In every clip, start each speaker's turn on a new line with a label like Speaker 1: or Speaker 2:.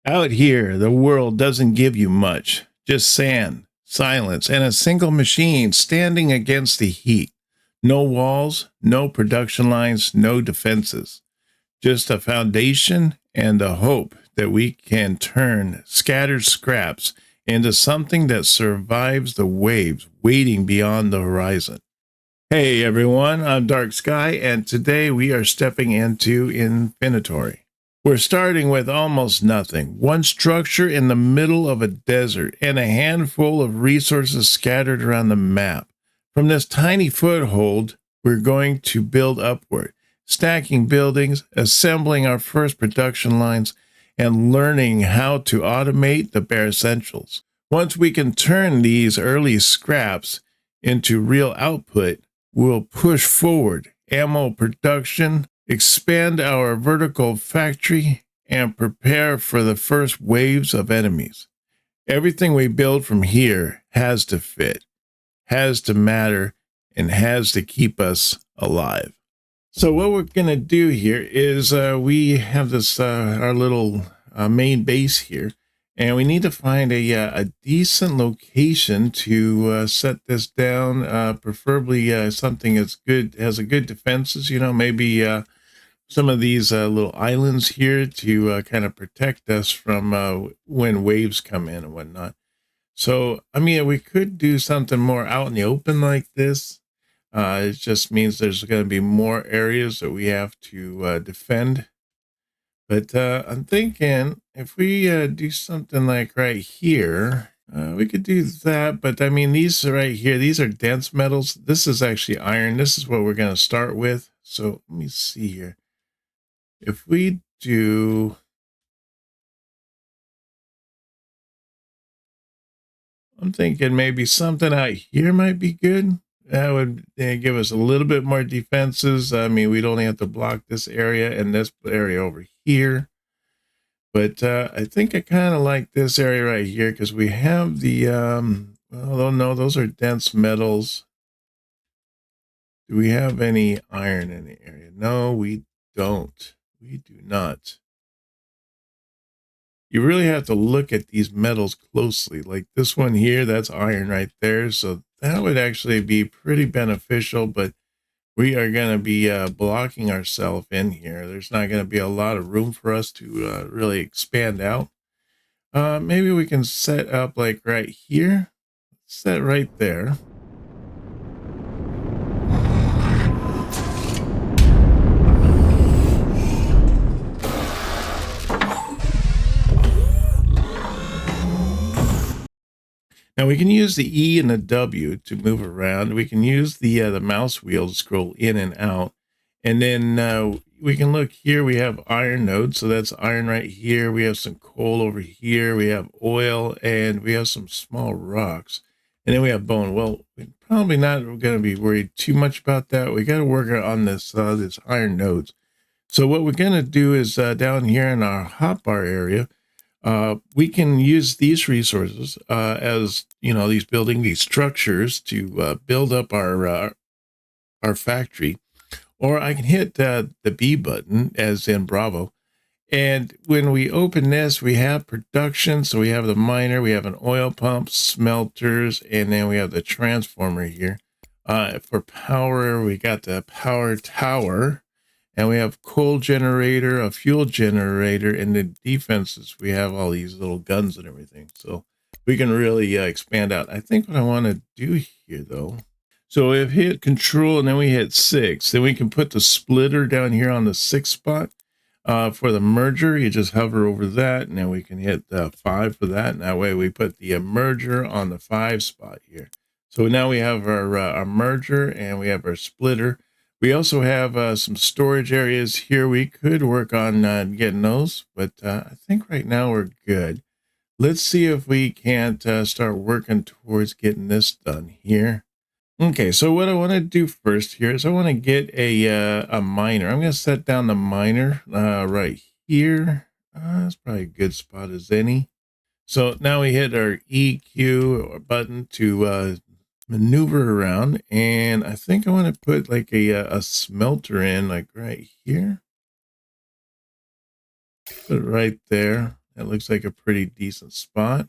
Speaker 1: Out here, the world doesn't give you much, just sand, silence, and a single machine standing against the heat. No walls, no production lines, no defenses. Just a foundation and the hope that we can turn scattered scraps into something that survives the waves waiting beyond the horizon. Hey everyone, I'm Dark Skye, and today we are stepping into Infinitory. We're starting with almost nothing, one structure in the middle of a desert, and a handful of resources scattered around the map. From this tiny foothold, we're going to build upward, stacking buildings, assembling our first production lines, and learning how to automate the bare essentials. Once we can turn these early scraps into real output, we'll push forward ammo production, expand our vertical factory, and prepare for the first waves of enemies. Everything we build from here has to fit, has to matter, and has to keep us alive. So what we're going to do here is we have this our little main base here, and we need to find a decent location to set this down, preferably something that's good, has a good defenses, maybe some of these little islands here to kind of protect us from when waves come in and whatnot. So, I mean, we could do something more out in the open like this. It just means there's going to be more areas that we have to defend. But I'm thinking if we do something like right here, we could do that. But I mean, these right here, these are dense metals. This is actually iron. This is what we're going to start with. So let me see here. If we do, I'm thinking maybe something out here might be good. That would give us a little bit more defenses. I mean, we'd only have to block this area and this area over here. But I think I kind of like this area right here because we have the, well, no, those are dense metals. Do we have any iron in the area? No, we don't. We do not. You really have to look at these metals closely. Like this one here, that's iron right there. So that would actually be pretty beneficial, but we are going to be blocking ourselves in here. There's not going to be a lot of room for us to really expand out. Maybe we can set up like right here. Set right there. Now we can use the E and the W to move around. We can use the mouse wheel to scroll in and out. And then we can look here. We have iron nodes. So that's iron right here. We have some coal over here. We have oil and we have some small rocks. And then we have bone. Well, we're probably not going to be worried too much about that. We got to work on this iron nodes. So what we're going to do is down here in our hotbar area, we can use these resources as these structures to build up our factory, or I can hit the B button as in Bravo. And when we open this, we have production. So we have the miner, we have an oil pump, smelters, and then we have the transformer here. For power, we got the power tower. And we have coal generator, a fuel generator, and the defenses. We have all these little guns and everything. So we can really expand out. I think what I want to do here, though. So if hit control and then we hit 6, then we can put the splitter down here on the 6th spot. For the merger, you just hover over that, and then we can hit 5 for that. And that way we put the merger on the 5 spot here. So now we have our merger and we have our splitter. We also have some storage areas here. We could work on getting those, but I think right now we're good. Let's see if we can't start working towards getting this done here. Okay, so what I want to do first here is I want to get a miner. I'm going to set down the miner right here. That's probably a good spot as any. So now we hit our EQ button to maneuver around, and I think I want to put like a smelter in like right here. Put it right there. That looks like a pretty decent spot.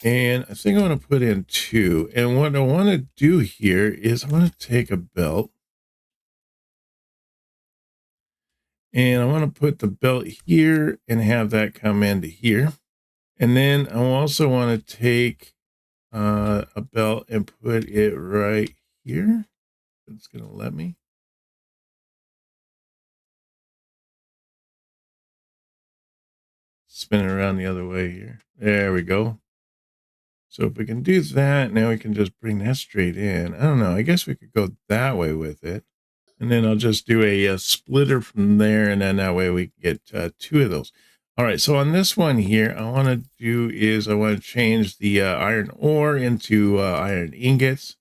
Speaker 1: And I think I want to put in 2. And what I want to do here is I want to take a belt. And I want to put the belt here and have that come into here. And then I also want to take a belt and put it right here. It's going to let me. Spin it around the other way here. There we go. So if we can do that, now we can just bring that straight in. I don't know. I guess we could go that way with it. And then I'll just do a splitter from there. And then that way we can get 2 of those. All right. So on this one here, I want to do is I want to change the iron ore into iron ingots.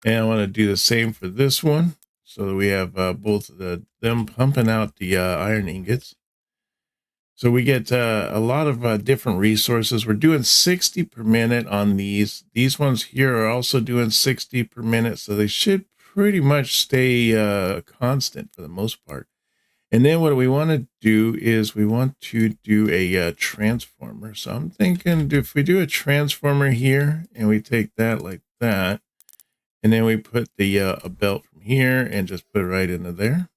Speaker 1: And I want to do the same for this one. So that we have both of them pumping out the iron ingots. So we get a lot of different resources. We're doing 60 per minute on these. These ones here are also doing 60 per minute. So they should pretty much stay constant for the most part. And then what we want to do is we want to do a transformer. So I'm thinking if we do a transformer here and we take that like that, and then we put the a belt from here and just put it right into there.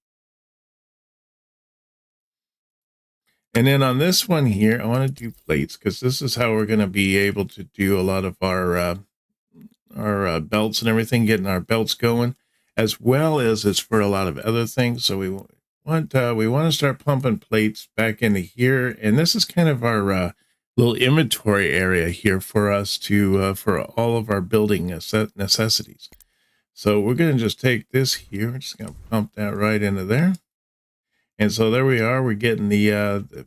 Speaker 1: And then on this one here, I want to do plates because this is how we're going to be able to do a lot of our belts and everything, getting our belts going, as well as it's for a lot of other things. So we want to start pumping plates back into here, and this is kind of our little inventory area here for us to for all of our building necessities. So we're going to just take this here. We're just going to pump that right into there. And so there we are. We're getting the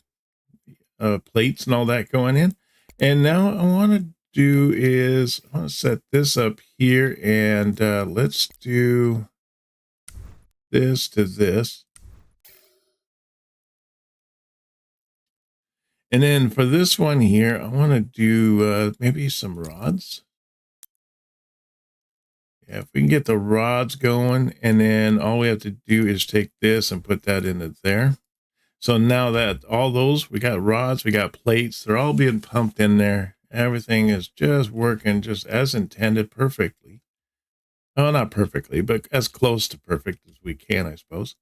Speaker 1: plates and all that going in. And now I want to do is I want to set this up here and let's do this to this. And then for this one here, I want to do maybe some rods. Yeah, if we can get the rods going, and then all we have to do is take this and put that into there. So now that all those, we got rods, we got plates, they're all being pumped in there. Everything is just working just as intended perfectly. Oh, not perfectly, but as close to perfect as we can, I suppose.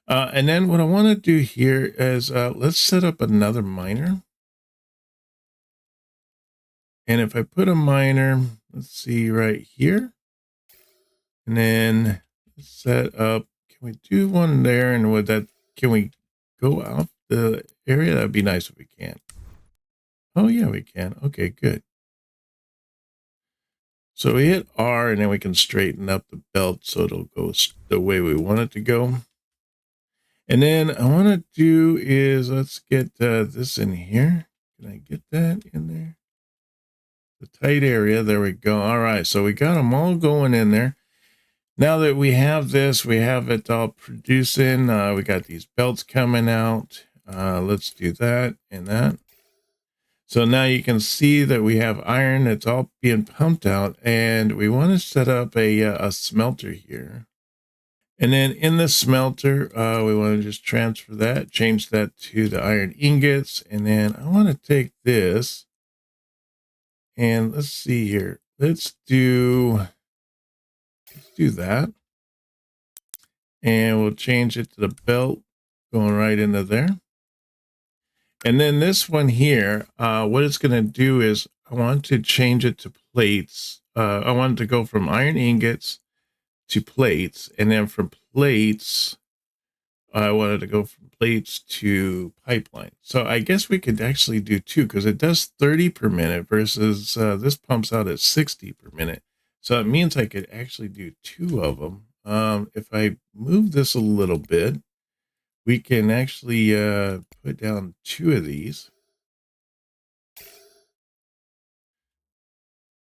Speaker 1: And then what I want to do here is let's set up another miner. And if I put a miner, let's see right here. And then set up, can we do one there? And with that, can we go out the area? That'd be nice if we can. Oh yeah, we can. Okay, good. So we hit R and then we can straighten up the belt so it'll go the way we want it to go. And then I want to do is let's get this in here. Can I get that in there? The tight area. There we go. All right. So we got them all going in there. Now that we have this, we have it all producing. We got these belts coming out. Let's do that and that. So now you can see that we have iron that's all being pumped out, and we want to set up a smelter here. And then in the smelter, we want to just transfer that, change that to the iron ingots. And then I want to take this and let's see here. Let's do that. And we'll change it to the belt going right into there. And then this one here, what it's going to do is I want to change it to plates. I want it to go from iron ingots to plates. And then from plates, I wanted to go from plates to pipeline. So I guess we could actually do 2 because it does 30 per minute versus this pumps out at 60 per minute. So it means I could actually do 2 of them. If I move this a little bit, we can actually put down 2 of these.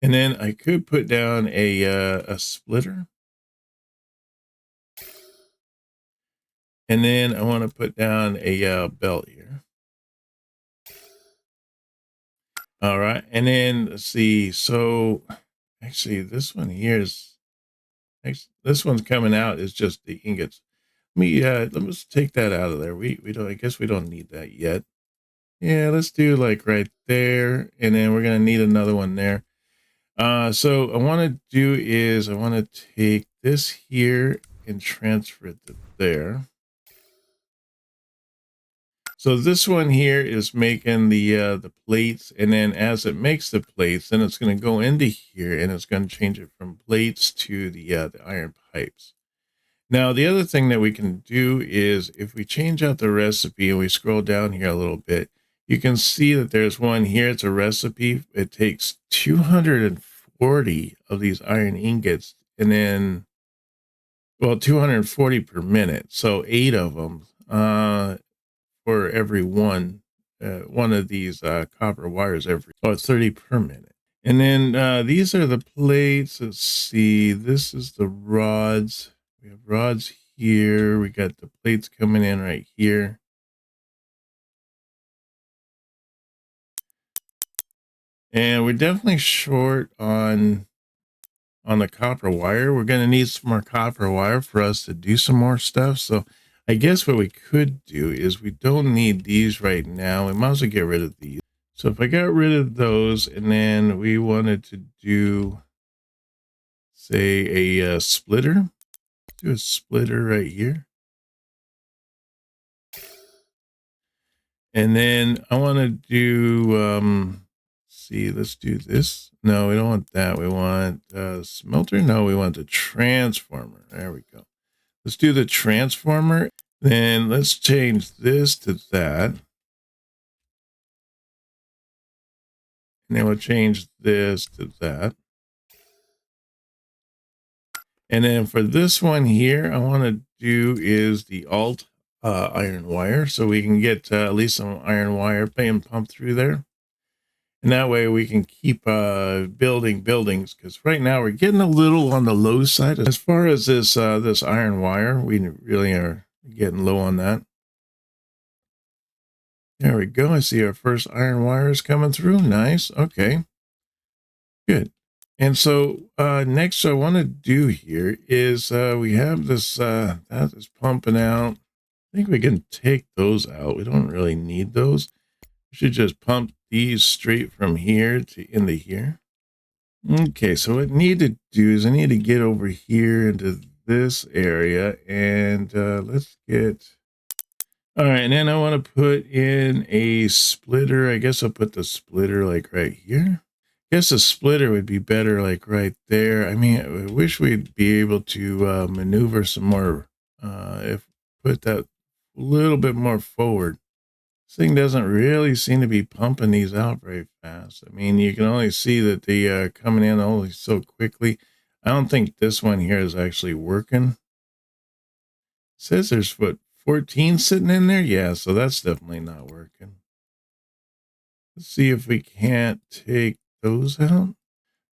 Speaker 1: And then I could put down a splitter. And then I want to put down a belt here. All right. And then let's see. So actually this one here is, this one's coming out is just the ingots. Let's take that out of there. We don't, I guess we don't need that yet. Yeah, let's do like right there. And then we're going to need another one there. So I want to do is I want to take this here and transfer it to there. So this one here is making the plates, and then as it makes the plates, then it's going to go into here and it's going to change it from plates to the iron pipes. Now, the other thing that we can do is if we change out the recipe and we scroll down here a little bit, you can see that there's one here. It's a recipe. It takes 240 of these iron ingots and then, well, 240 per minute. So 8 of them for every one of these copper wires every, oh, 30 per minute. And then these are the plates. Let's see. This is the rods. We have rods here. We got the plates coming in right here. And we're definitely short on the copper wire. We're going to need some more copper wire for us to do some more stuff. So I guess what we could do is we don't need these right now. We might as well get rid of these. So if I got rid of those and then we wanted to do, say, a splitter, do a splitter right here. And then I want to do, see, let's do this. No, we don't want that. We want smelter. No, we want the transformer. There we go. Let's do the transformer. Then let's change this to that. And then we'll change this to that. And then for this one here, I want to do is the alt iron wire. So we can get at least some iron wire being pumped through there. And that way we can keep building buildings, because right now we're getting a little on the low side. As far as this iron wire, we really are getting low on that. There we go. I see our first iron wires coming through. Nice. Okay. Good. And so next I want to do here is we have this that is pumping out. I think we can take those out. We don't really need those. We should just pump these straight from here to into here. Okay, so what I need to do is I need to get over here into this area, and let's get, all right, and then I want to put in a splitter. I guess I'll put the splitter like right here. I guess a splitter would be better like right there. I mean, I wish we'd be able to maneuver some more, if put that a little bit more forward. This thing doesn't really seem to be pumping these out very fast. I mean, you can only see that they are coming in only so quickly. I don't think this one here is actually working. It says there's what, 14 sitting in there? Yeah, so that's definitely not working. Let's see if we can't take those out.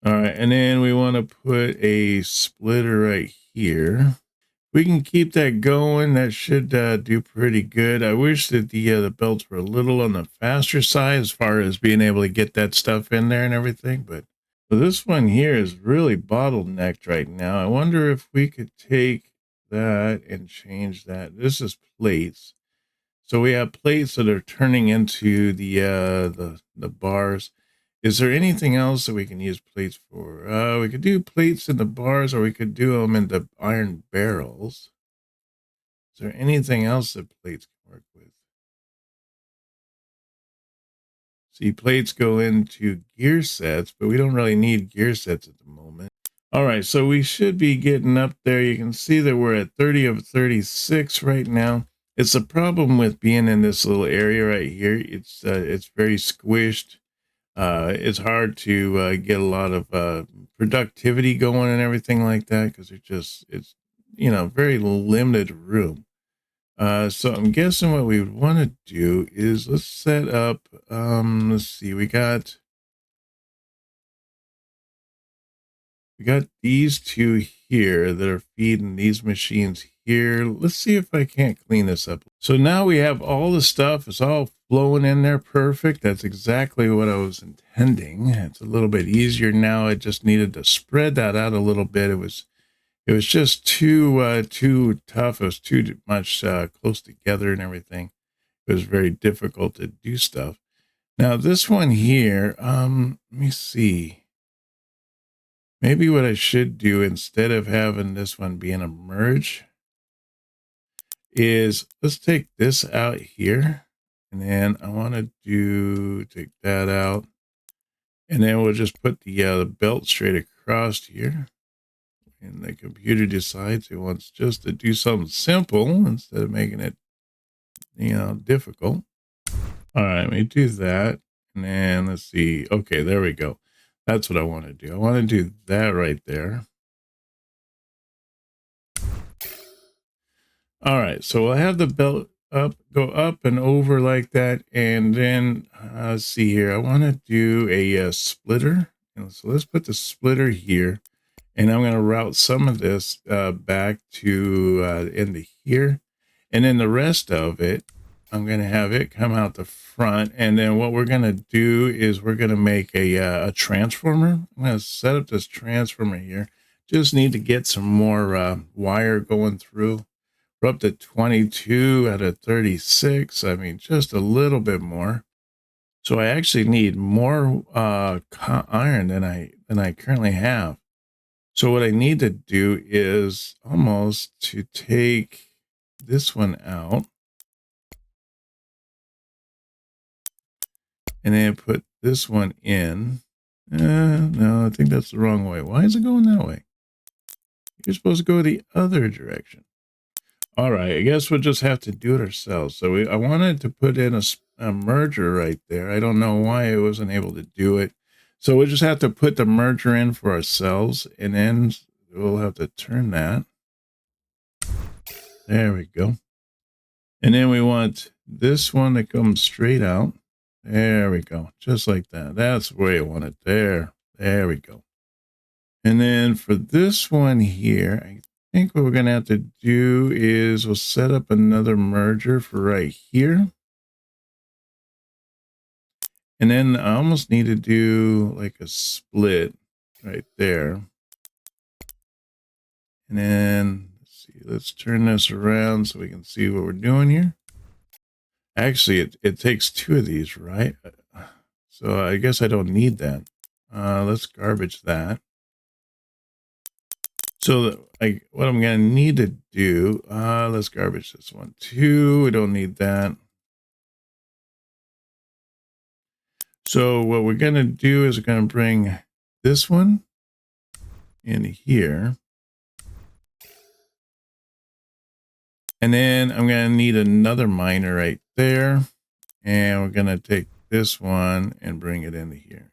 Speaker 1: All right, and then we want to put a splitter right here. We can keep that going. That should do pretty good. I wish that the belts were a little on the faster side as far as being able to get that stuff in there and everything. But this one here is really bottlenecked right now. I wonder if we could take that and change that. This is plates. So we have plates that are turning into the bars. Is there anything else that we can use plates for? We could do plates in the bars, or we could do them in the iron barrels. Is there anything else that plates can work with? See, plates go into gear sets, but we don't really need gear sets at the moment. All right, so we should be getting up there. You can see that we're at 30 of 36 right now. It's a problem with being in this little area right here. It's very squished. It's hard to get a lot of productivity going and everything like that, because it's very limited room. So I'm guessing what we would want to do is let's set up, let's see, we got these two here that are feeding these machines here. Let's see if I can't clean this up. So now we have all the stuff. It's all flowing in there perfect. That's exactly what I was intending. It's a little bit easier now. I just needed to spread that out a little bit. It was just too tough. It was too much close together and everything. It was very difficult to do stuff. Now this one here, let me see. Maybe what I should do instead of having this one being a merge is let's take this out here. And then I want to take that out. And then we'll just put the belt straight across here. And the computer decides it wants just to do something simple instead of making it, difficult. All right, let me do that. And then let's see. Okay, there we go. That's what I want to do. I want to do that right there. All right, so we'll have the belt go up and over like that. And then let's see here. I want to do a splitter. So let's put the splitter here. And I'm going to route some of this back to into here. And then the rest of it, I'm going to have it come out the front. And then what we're going to do is we're going to make a transformer. I'm going to set up this transformer here. Just need to get some more wire going through. We're up to 22 out of 36. I mean, just a little bit more. So I actually need more iron than I currently have. So what I need to do is almost to take this one out and then put this one in. No, I think that's the wrong way. Why is it going that way? You're supposed to go the other direction. All right, I guess we'll just have to do it ourselves. So I wanted to put in a merger right there. I don't know why I wasn't able to do it. So we'll just have to put the merger in for ourselves, and then we'll have to turn that. There we go. And then we want this one to come straight out. There we go. Just like that. That's the way I want it. There we go. And then for this one here, I think what we're going to have to do is we'll set up another merger for right here. And then I almost need to do like a split right there. And then let's turn this around so we can see what we're doing here. Actually, it takes two of these, right? So I guess I don't need that. Let's garbage that. So what I'm going to need to do, let's garbage this one too. We don't need that. So what we're going to do is we're going to bring this one in here. And then I'm going to need another miner right there. And we're going to take this one and bring it into here.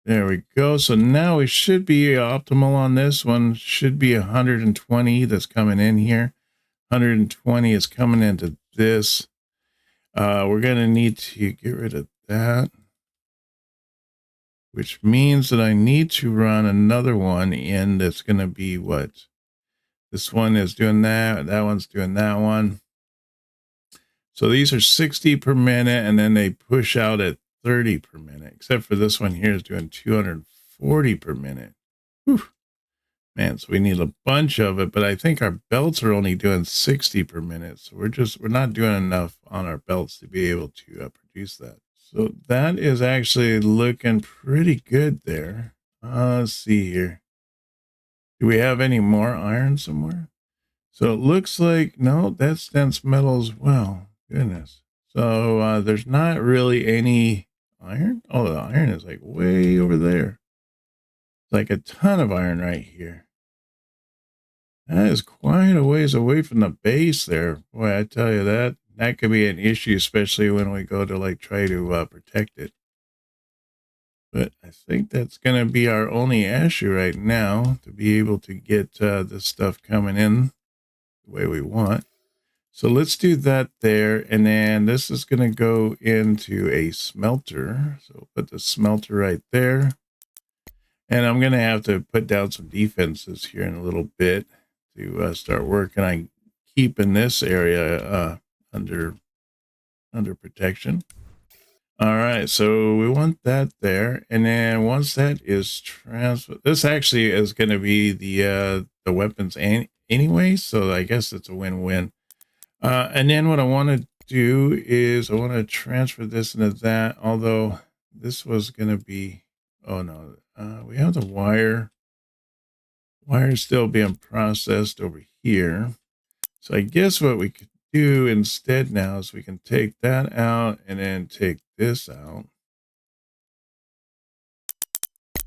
Speaker 1: There we go. So now we should be optimal on this one. Should be 120 that's coming in here. 120 is coming into this. We're going to need to get rid of that, which means that I need to run another one in that's going to be what? This one is doing that. That one's doing that one. So these are 60 per minute, and then they push out at 30 per minute, except for this one here is doing 240 per minute. Whew. Man, so we need a bunch of it, but I think our belts are only doing 60 per minute. So we're not doing enough on our belts to be able to produce that. So that is actually looking pretty good there. Let's see here. Do we have any more iron somewhere? So it looks like, no, that's dense metal as well. Goodness. So there's not really any iron. Oh, the iron is like way over there. Like a ton of iron right here. That is quite a ways away from the base there. Boy, I tell you that could be an issue, especially when we go to like try to protect it. But I think that's going to be our only issue right now, to be able to get this stuff coming in the way we want. So let's do that there. And then this is going to go into a smelter. So put the smelter right there. And I'm going to have to put down some defenses here in a little bit to start working on keeping this area under protection. All right, so we want that there. And then once that is transferred, this actually is going to be the weapons anyway. So I guess it's a win-win. And then what I want to do is I want to transfer this into that, although this was going to be, oh no, we have the wire still being processed over here. So I guess what we could do instead now is we can take that out and then take this out.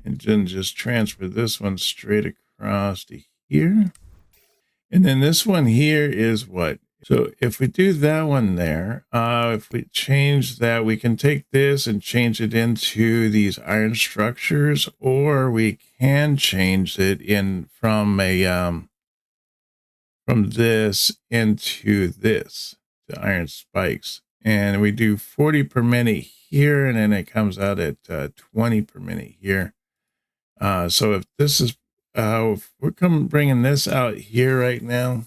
Speaker 1: And then just transfer this one straight across to here. And then this one here is what? So if we do that one there, if we change that, we can take this and change it into these iron structures, or we can change it in from a from this into this, the iron spikes. And we do 40 per minute here, and then it comes out at 20 per minute here. So if this is, if we're bringing this out here right now,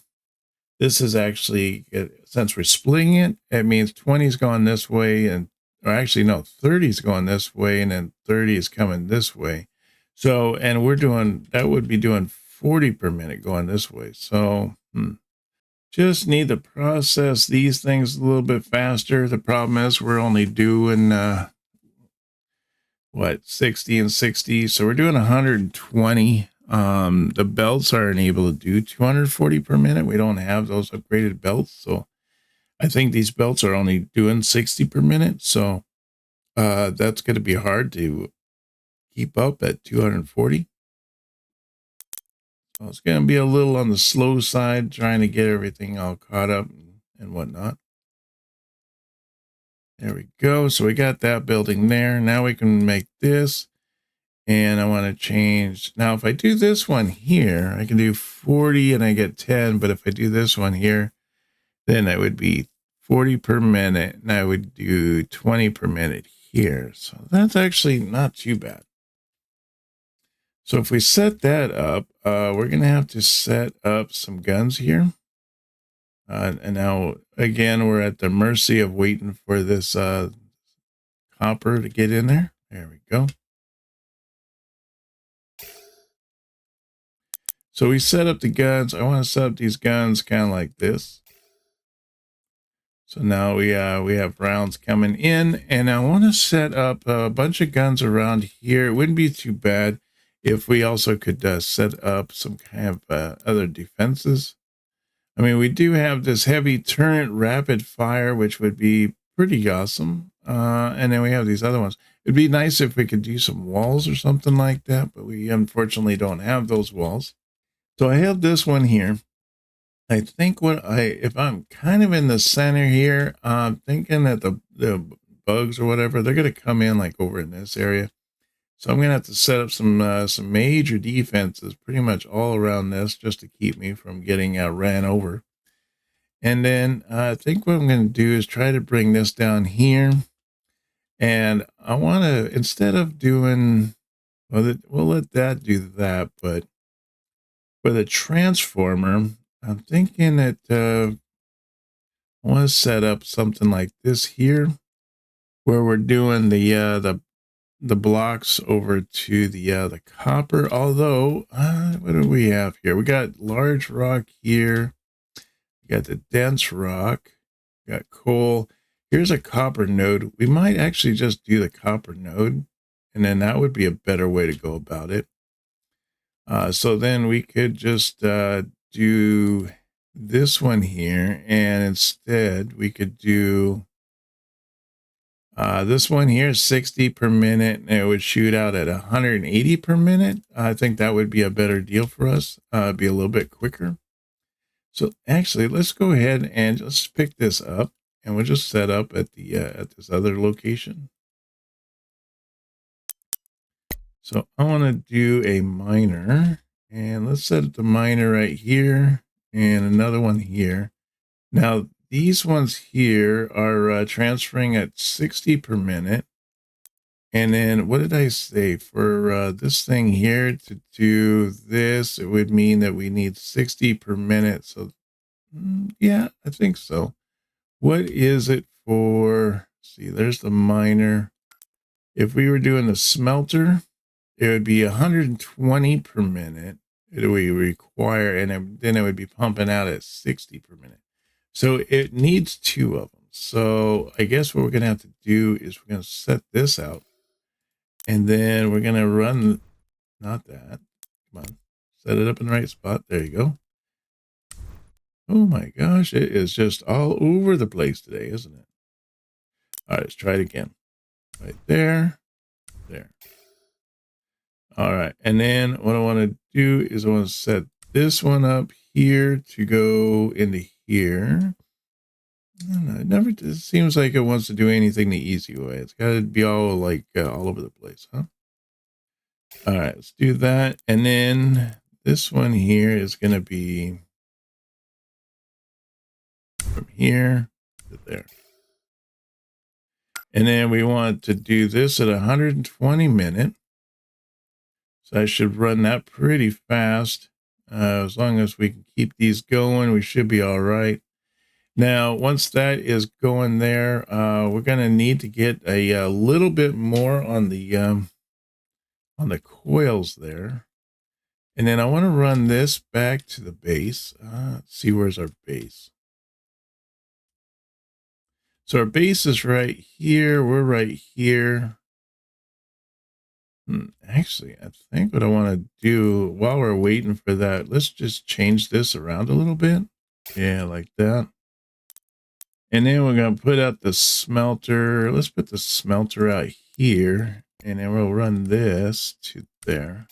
Speaker 1: this is actually, since we're splitting it, it means 20 is going this way, and, or actually no, 30 is going this way, and then 30 is coming this way. So, and we're doing, that would be doing 40 per minute going this way. So, just need to process these things a little bit faster. The problem is we're only doing, what, 60 and 60. So we're doing 120. The belts aren't able to do 240 per minute. We don't have those upgraded belts. So I think these belts are only doing 60 per minute. So that's going to be hard to keep up at 240. So it's going to be a little on the slow side, trying to get everything all caught up and whatnot. There we go. So we got that building there. Now we can make this. And I want to change. Now, if I do this one here, I can do 40 and I get 10. But if I do this one here, then it would be 40 per minute. And I would do 20 per minute here. So that's actually not too bad. So if we set that up, we're going to have to set up some guns here. And now, again, we're at the mercy of waiting for this copper to get in there. There we go. So we set up the guns. I want to set up these guns kind of like this. So now we have rounds coming in, and I want to set up a bunch of guns around here. It wouldn't be too bad if we also could set up some kind of other defenses. I mean, we do have this heavy turret rapid fire, which would be pretty awesome. And then we have these other ones. It'd be nice if we could do some walls or something like that, but we unfortunately don't have those walls. So I have this one here. I think if I'm kind of in the center here, I'm thinking that the bugs or whatever, they're going to come in like over in this area. So I'm going to have to set up some major defenses pretty much all around this just to keep me from getting ran over. And then I think what I'm going to do is try to bring this down here. And I want to, instead of doing, well, we'll let that do that, but for the transformer, I'm thinking that I want to set up something like this here, where we're doing the blocks over to the copper. Although, what do we have here? We got large rock here. We got the dense rock. We got coal. Here's a copper node. We might actually just do the copper node, and then that would be a better way to go about it. So then we could just do this one here, and instead we could do this one here, 60 per minute, and it would shoot out at 180 per minute. I think that would be a better deal for us, be a little bit quicker. So actually, let's go ahead and just pick this up, and we'll just set up at the at this other location. So I want to do a miner, and let's set the miner right here and another one here. Now these ones here are transferring at 60 per minute. And then what did I say for this thing here to do this? It would mean that we need 60 per minute. So yeah, I think so. What is it for? See, there's the miner. If we were doing the smelter, it would be 120 per minute. It would require, and then it would be pumping out at 60 per minute. So it needs two of them. So I guess what we're going to have to do is we're going to set this out. And then we're going to run, not that. Come on. Set it up in the right spot. There you go. Oh my gosh, it is just all over the place today, isn't it? All right, let's try it again. Right there. There. All right. And then what I want to do is I want to set this one up here to go into here. I don't know, it never it seems like it wants to do anything the easy way. It's got to be all like all over the place, huh? All right, let's do that. And then this one here is going to be from here to there. And then we want to do this at 120 minute. So I should run that pretty fast. As long as we can keep these going, we should be all right. Now, once that is going there, we're going to need to get a little bit more on the coils there. And then I want to run this back to the base. Let's see, where's our base? So our base is right here. We're right here. Actually, I think what I want to do while we're waiting for that, let's just change this around a little bit. Yeah, like that. And then we're going to put out the smelter. Let's put the smelter out here. And then we'll run this to there.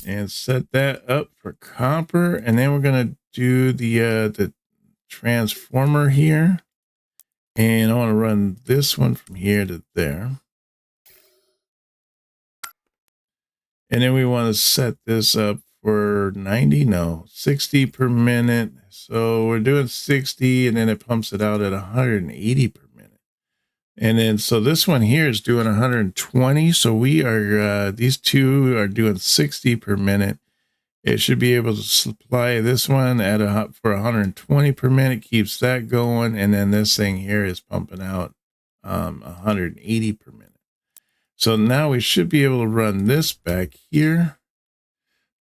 Speaker 1: And set that up for copper. And then we're going to do the transformer here. And I want to run this one from here to there. And then we want to set this up for 90, no, 60 per minute. So we're doing 60 and then it pumps it out at 180 per minute. And then, so this one here is doing 120. So we are, these two are doing 60 per minute. It should be able to supply this one at for 120 per minute, keeps that going. And then this thing here is pumping out 180 per minute. So now we should be able to run this back here.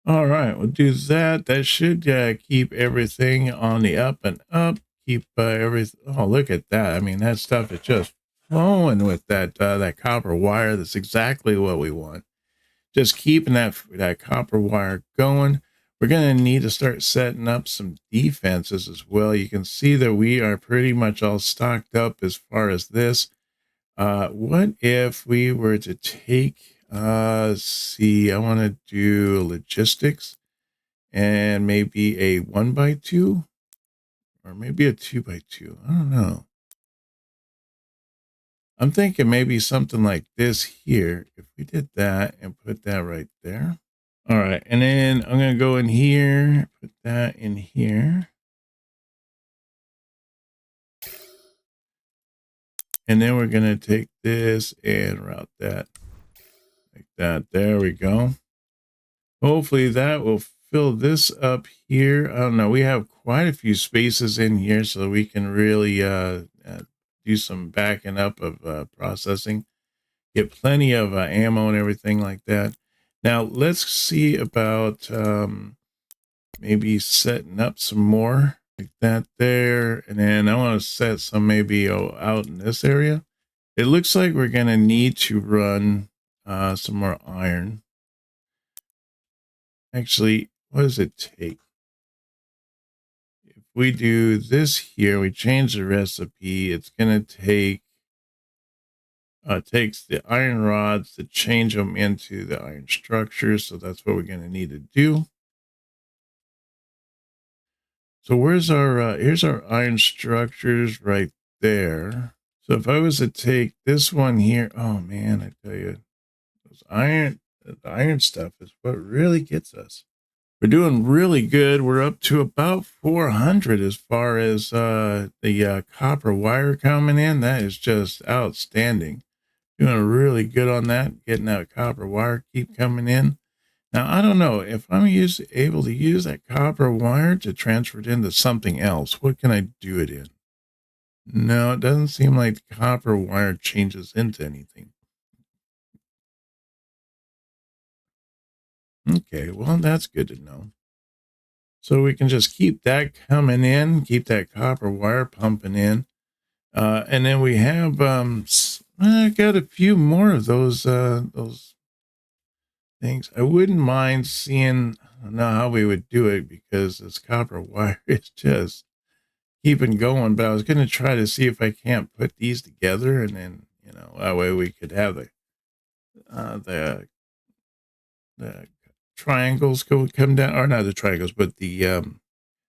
Speaker 1: All right, we'll do that. That should keep everything on the up and up. Keep everything. Oh, look at that. I mean, that stuff is just flowing with that copper wire. That's exactly what we want. Just keeping that copper wire going. We're going to need to start setting up some defenses as well. You can see that we are pretty much all stocked up as far as this. What if we were to take, let's see, I want to do logistics and maybe a 1x2 or maybe a 2x2. I don't know. I'm thinking maybe something like this here. If we did that and put that right there. All right. And then I'm going to go in here, put that in here. And then we're going to take this and route that like that. There we go. Hopefully that will fill this up here. I don't know. We have quite a few spaces in here so we can really do some backing up of processing. Get plenty of ammo and everything like that. Now let's see about maybe setting up some more like that there. And then I want to set some maybe out in this area. It looks like we're going to need to run some more iron. Actually, what does it take? If we do this here, we change the recipe, it's going to take, takes the iron rods to change them into the iron structures. So that's what we're going to need to do. So where's our, here's our iron structures right there. So if I was to take this one here, oh man, I tell you, those the iron stuff is what really gets us. We're doing really good. We're up to about 400 as far as the copper wire coming in. That is just outstanding. Doing really good on that, getting that copper wire keep coming in. Now, I don't know if I'm able to use that copper wire to transfer it into something else. What can I do it in? No, it doesn't seem like the copper wire changes into anything. Okay, well, that's good to know. So we can just keep that coming in, keep that copper wire pumping in. And then we have, I got a few more of those things. I wouldn't mind seeing, I don't know how we would do it because this copper wire is just keeping going, but I was going to try to see if I can't put these together, and then, that way we could have the triangles come down, or not the triangles, but then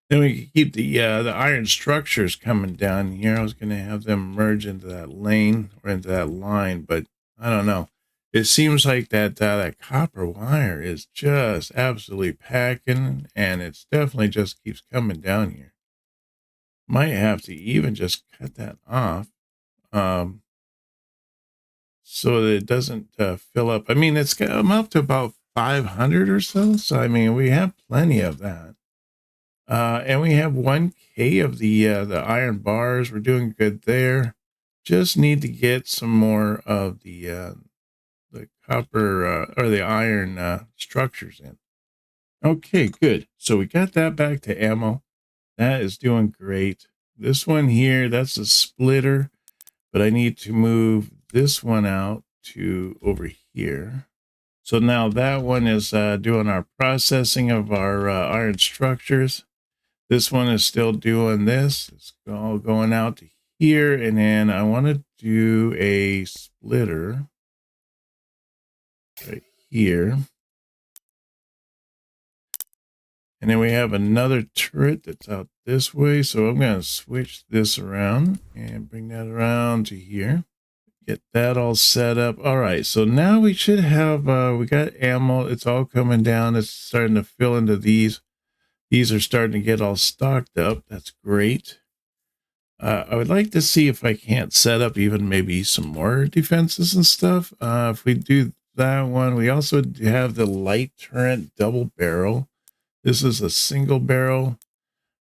Speaker 1: we could keep the iron structures coming down here. I was going to have them merge into that lane or into that line, but I don't know. It seems like that copper wire is just absolutely packing, and it's definitely just keeps coming down here. Might have to even just cut that off, so that it doesn't fill up. I mean, I'm up to about 500 or so. So, I mean, we have plenty of that. And we have 1K of the iron bars. We're doing good there. Just need to get some more of the copper or the iron structures in. Okay, good. So we got that back to ammo. That is doing great. This one here, that's a splitter, but I need to move this one out to over here. So now that one is doing our processing of our iron structures. This one is still doing this. It's all going out to here. And then I want to do a splitter right here. And then we have another turret that's out this way. So I'm going to switch this around and bring that around to here. Get that all set up. All right. So now we should have, we got ammo. It's all coming down. It's starting to fill into these. These are starting to get all stocked up. That's great. I would like to see if I can't set up even maybe some more defenses and stuff. If we do that one, we also have the light turret double barrel. This is a single barrel.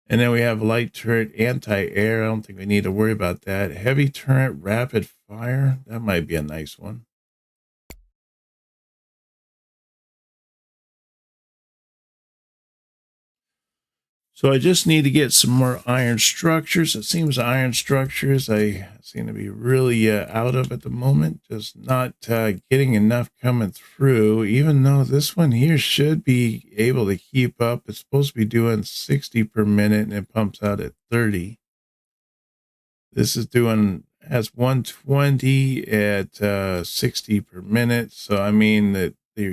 Speaker 1: And then we have light turret anti-air. I don't think we need to worry about that. Heavy turret rapid fire. That might be a nice one. So I just need to get some more iron structures. It seems iron structures I seem to be really out of at the moment. Just not getting enough coming through, even though this one here should be able to keep up. It's supposed to be doing 60 per minute and it pumps out at 30. This is has 120 at 60 per minute. So, I mean, that the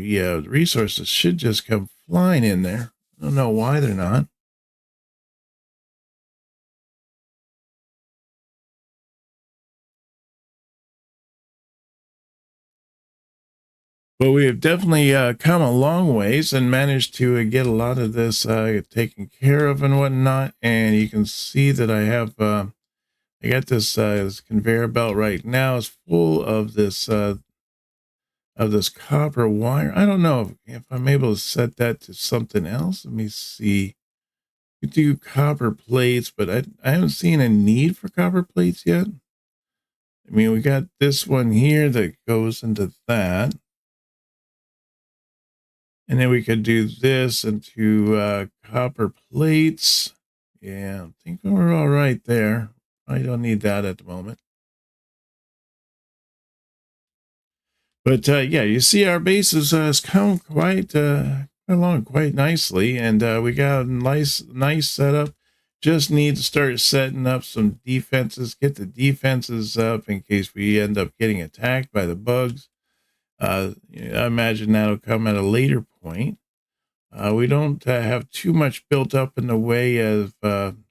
Speaker 1: resources should just come flying in there. I don't know why they're not. But we have definitely come a long ways and managed to get a lot of this taken care of and whatnot. And you can see that I have, I got this conveyor belt right now. It's full of this copper wire. I don't know if I'm able to set that to something else. Let me see. You do copper plates, but I haven't seen a need for copper plates yet. I mean, we got this one here that goes into that. And then we could do this into copper plates. Yeah, I think we're all right there. I don't need that at the moment. But yeah, you see our base has come quite along quite nicely. And we got a nice setup. Just need to start setting up some defenses, get the defenses up in case we end up getting attacked by the bugs. I imagine that'll come at a later point. We don't have too much built up in the way of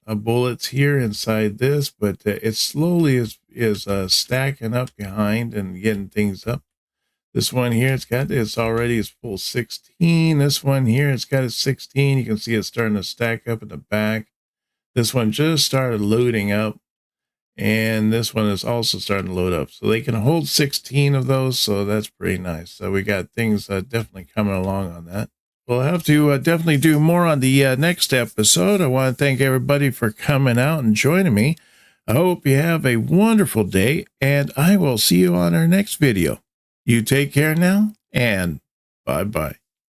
Speaker 1: bullets here inside this, but it slowly is stacking up behind and getting things up. This one here, it's already full 16. This one here, it's got a 16. You can see it's starting to stack up in the back. This one just started loading up. And this one is also starting to load up. So they can hold 16 of those. So that's pretty nice. So we got things definitely coming along on that. We'll have to definitely do more on the next episode. I want to thank everybody for coming out and joining me. I hope you have a wonderful day, and I will see you on our next video. You take care now, and bye-bye.